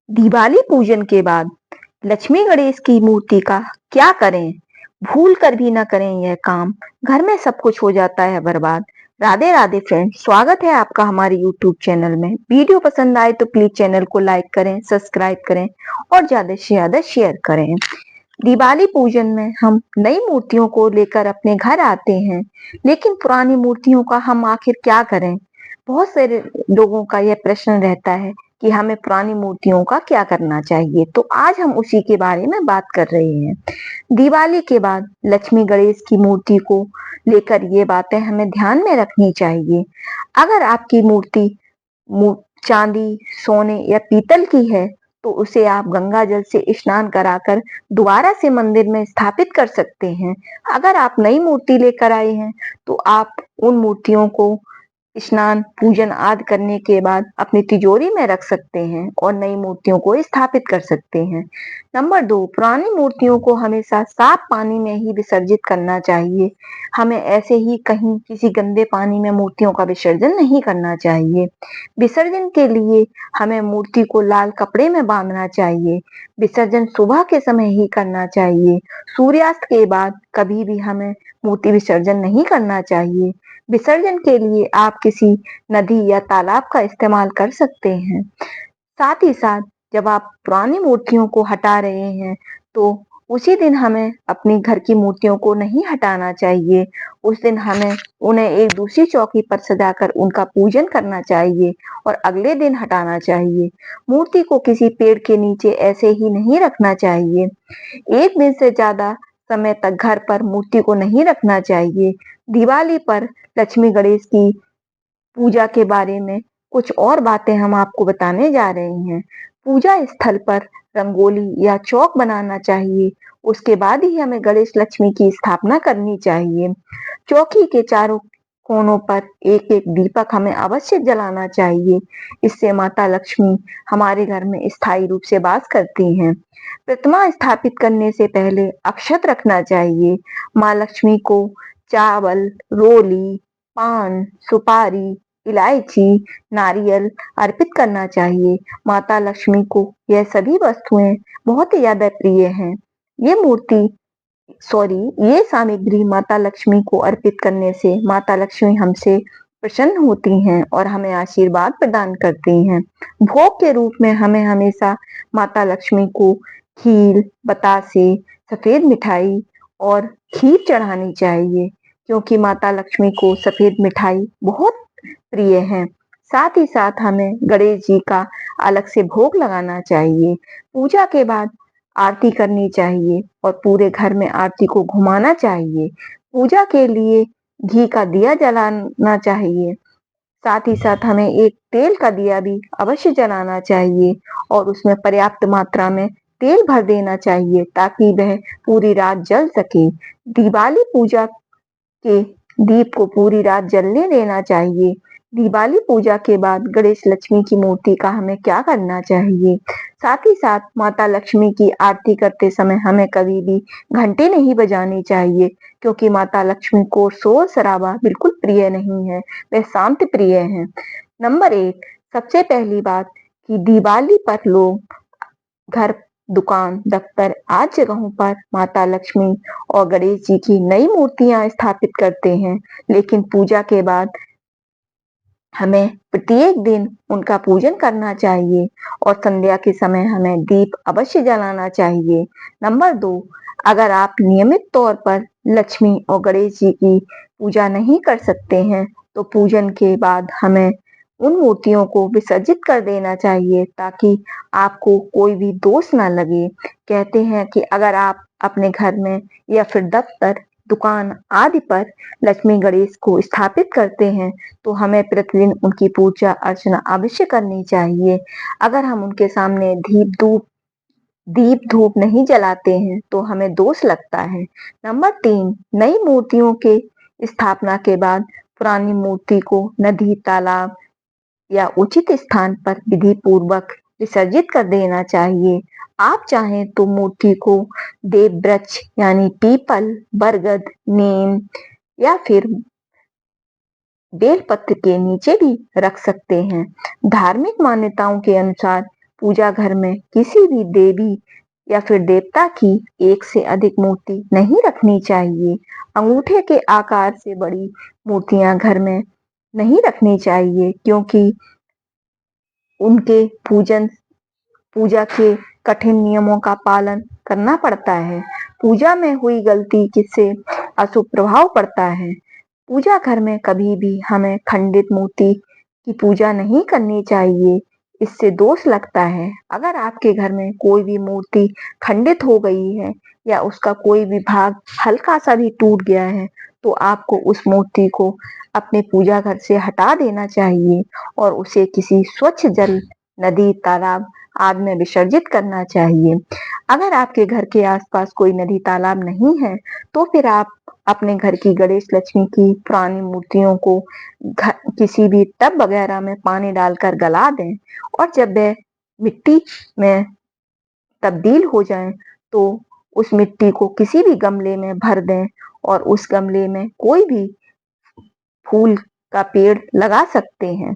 दिवाली पूजन के बाद लक्ष्मी गणेश की मूर्ति का क्या करें? भूल कर भी ना करें यह काम, घर में सब कुछ हो जाता है बर्बाद। राधे राधे फ्रेंड्स, स्वागत है आपका हमारे यूट्यूब चैनल में। वीडियो पसंद आए तो प्लीज चैनल को लाइक करें, सब्सक्राइब करें और ज्यादा से ज्यादा शेयर करें। दिवाली पूजन में हम नई मूर्तियों को लेकर अपने घर आते हैं, लेकिन पुरानी मूर्तियों का हम आखिर क्या करें? बहुत सारे लोगों का यह प्रश्न रहता है कि हमें पुरानी मूर्तियों का क्या करना चाहिए। तो आज हम उसी के बारे में बात कर रहे हैं। दिवाली के बाद लक्ष्मी गणेश की मूर्ति को लेकर ये बातें हमें ध्यान में रखनी चाहिए। अगर आपकी मूर्ति चांदी, सोने या पीतल की है तो उसे आप गंगा जल से स्नान कराकर दोबारा से मंदिर में स्थापित कर सकते हैं। अगर आप नई मूर्ति लेकर आए हैं तो आप उन मूर्तियों को स्नान, पूजन आदि करने के बाद अपनी तिजोरी में रख सकते हैं और नई मूर्तियों को स्थापित कर सकते हैं। नंबर 2, पुरानी मूर्तियों को हमेशा साफ पानी में ही विसर्जित करना चाहिए। हमें ऐसे ही कहीं किसी गंदे पानी में मूर्तियों का विसर्जन नहीं करना चाहिए। विसर्जन के लिए हमें मूर्ति को लाल कपड़े में बांधना चाहिए। विसर्जन सुबह के समय ही करना चाहिए। सूर्यास्त के बाद कभी भी हमें मूर्ति विसर्जन नहीं करना चाहिए। विसर्जन के लिए आप किसी नदी या तालाब का इस्तेमाल कर सकते हैं। साथ ही साथ जब आप पुरानी मूर्तियों को हटा रहे हैं तो उसी दिन हमें अपनी घर की मूर्तियों को नहीं हटाना चाहिए। उस दिन हमें उन्हें एक दूसरी चौकी पर सजाकर उनका पूजन करना चाहिए और अगले दिन हटाना चाहिए। मूर्ति को किसी पेड़ के नीचे ऐसे ही नहीं रखना चाहिए। एक दिन से ज्यादा समय तक घर पर मूर्ति को नहीं रखना चाहिए। दिवाली पर लक्ष्मी गणेश की पूजा के बारे में कुछ और बातें हम आपको बताने जा रहे हैं। पूजा स्थल पर रंगोली या चौक बनाना चाहिए। उसके बाद ही हमें गणेश लक्ष्मी की स्थापना करनी चाहिए। चौकी के चारों कोनों पर एक एक दीपक हमें अवश्य जलाना चाहिए। इससे माता लक्ष्मी हमारे घर में स्थायी रूप से वास करती हैं। प्रतिमा स्थापित करने से पहले अक्षत रखना चाहिए। माँ लक्ष्मी को चावल, रोली, पान, सुपारी, इलायची, नारियल अर्पित करना चाहिए। माता लक्ष्मी को यह सभी वस्तुएं बहुत ही ज्यादा प्रिय हैं। ये मूर्ति सॉरी ये सामग्री माता लक्ष्मी को अर्पित करने से माता लक्ष्मी हमसे प्रसन्न होती हैं और हमें आशीर्वाद प्रदान करती हैं। भोग के रूप में हमें हमेशा माता लक्ष्मी को खीर, बतासे, सफेद मिठाई और खीर चढ़ानी चाहिए, क्योंकि माता लक्ष्मी को सफेद मिठाई बहुत प्रिय है। साथ ही साथ हमें गणेश जी का अलग से भोग लगाना चाहिए। पूजा के बाद आरती करनी चाहिए और पूरे घर में आरती को घुमाना चाहिए। पूजा के लिए घी का दिया जलाना चाहिए। साथ ही साथ हमें एक तेल का दिया भी अवश्य जलाना चाहिए और उसमें पर्याप्त मात्रा में तेल भर देना चाहिए ताकि वह पूरी रात जल सके। दिवाली पूजा के दीप को पूरी रात जलने देना चाहिए। दिवाली पूजा के बाद गणेश लक्ष्मी की मूर्ति का हमें क्या करना चाहिए? साथ ही साथ माता लक्ष्मी की आरती करते समय हमें कभी भी घंटी नहीं बजानी चाहिए, क्योंकि माता लक्ष्मी को शोर शराबा बिल्कुल प्रिय नहीं है, वे शांत प्रिय हैं। नंबर 1, सबसे पहली बात कि दिवाली पर लोग घर, दुकान, दफ्तर आदि जगहों पर माता लक्ष्मी और गणेश जी की नई मूर्तियां स्थापित करते हैं, लेकिन पूजा के बाद हमें प्रत्येक दिन उनका पूजन करना चाहिए और संध्या के समय हमें दीप अवश्य जलाना चाहिए। नंबर 2, अगर आप नियमित तौर पर लक्ष्मी और गणेश जी की पूजा नहीं कर सकते हैं तो पूजन के बाद हमें उन मूर्तियों को विसर्जित कर देना चाहिए ताकि आपको कोई भी दोष ना लगे। कहते हैं कि अगर आप अपने घर में या फिर दफ्तर, दुकान आदि पर लक्ष्मी गणेश को स्थापित करते हैं तो हमें प्रतिदिन उनकी पूजा अर्चना अवश्य करनी चाहिए। अगर हम उनके सामने दीप धूप नहीं जलाते हैं तो हमें दोष लगता है। नंबर 3, नई मूर्तियों के स्थापना के बाद पुरानी मूर्ति को नदी, तालाब या उचित स्थान पर विधि पूर्वक विसर्जित कर देना चाहिए। आप चाहें तो मूर्ति को देव वृक्ष यानी पीपल, बरगद, नीम या फिर बेलपत्र के नीचे भी रख सकते हैं। धार्मिक मान्यताओं के अनुसार पूजा घर में किसी भी देवी या फिर देवता की एक से अधिक मूर्ति नहीं रखनी चाहिए। अंगूठे के आकार से बड़ी मूर्तियां घर में नहीं रखनी चाहिए, क्योंकि उनके पूजा के कठिन नियमों का पालन करना पड़ता है। पूजा में हुई गलती किससे अशुभ प्रभाव पड़ता है। पूजा घर में कभी भी हमें खंडित मूर्ति की पूजा नहीं करनी चाहिए, इससे दोष लगता है। अगर आपके घर में कोई भी मूर्ति खंडित हो गई है या उसका कोई भी भाग हल्का सा भी टूट गया है, तो आपको उस मूर्ति को अपने पूजा घर से हटा देना चाहिए और उसे किसी स्वच्छ जल, नदी, तालाब आदि में विसर्जित करना चाहिए। अगर आपके घर के आसपास कोई नदी, तालाब नहीं है, तो फिर आप अपने घर की गणेश, लक्ष्मी की पुरानी मूर्तियों को किसी भी टब वगैरह में पानी डालकर गला दें, और जब वह मिट्टी में तब्दील हो जाए तो उस मिट्टी को किसी भी गमले में भर दें और उस गमले में कोई भी फूल का पेड़ लगा सकते हैं।